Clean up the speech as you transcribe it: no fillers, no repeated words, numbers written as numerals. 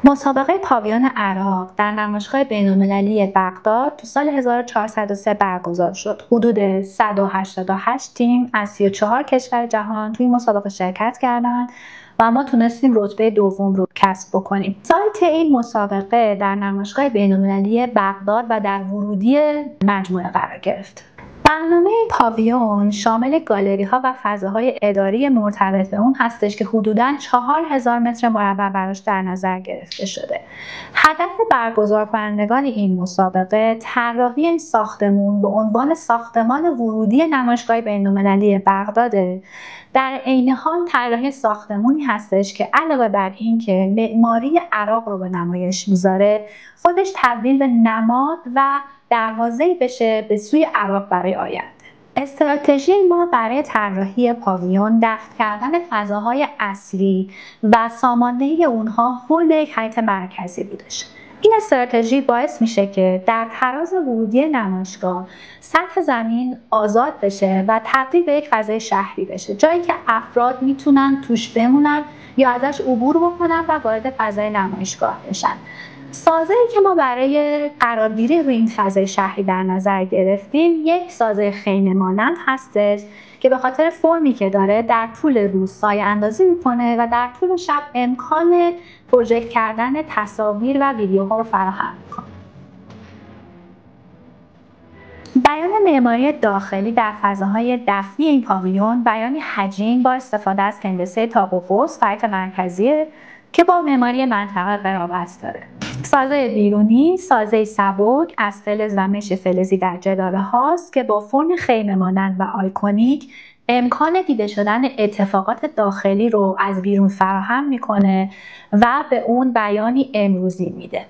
مسابقه پاویون عراق در نمایشگاه بین‌المللی بغداد تو سال 1403 برگزار شد. حدود 188 تیم از 34 کشور جهان توی مسابقه شرکت کردند و ما تونستیم رتبه دوم رو کسب بکنیم. سایت این مسابقه در نمایشگاه بین‌المللی بغداد و در ورودی مجموعه قرار گرفت. برنامه پاویون شامل گالری‌ها و فضاهای اداری مرتبط به اون هستش که حدوداً 4000 متر مربع براش در نظر گرفته شده. هدف برگزار کنندگان این مسابقه طراحی این ساختمان به عنوان ساختمان ورودی نمایشگاه بین‌المللی بغداده. در عین حال طراحی ساختمانی هستش که علاوه بر این که معماری عراق رو به نمایش میذاره، خودش تبدیل به نماد و دروازه‌ای بشه به سوی عراق برای آینده. استراتژی ما برای طراحی پاویون دفع کردن فضاهای اصلی و ساماندهی اونها حول یک حیاط مرکزی بودش. این استراتژی باعث میشه که در تراز ورودی نمایشگاه سطح زمین آزاد بشه و تبدیل به یک فضای شهری بشه، جایی که افراد میتونن توش بمونن یا ازش عبور بکنن و وارد فضای نمایشگاه بشن. سازه‌ای که ما برای قرارگیری روی این فضای شهری در نظر گرفتیم یک سازه خیمه مانند هستش که به خاطر فرمی که داره در طول روز سایه اندازی میکنه و در طول شب امکان پروژکت کردن تصاویر و ویدیوها رو فراهم میکنه. بیان معماری داخلی در فضاهای دفنی این پاویون بیانی حجین با استفاده از هندسه طاق و قوس و حیاط مرکزی که با معماری منطقه قرابت داره. سازه بیرونی سازه سبک از فلز و مش فلزی در جداره هاست که با فرم خیمه مانند و آیکونیک امکان دیده شدن اتفاقات داخلی رو از بیرون فراهم میکنه و به اون بیانی امروزی میده.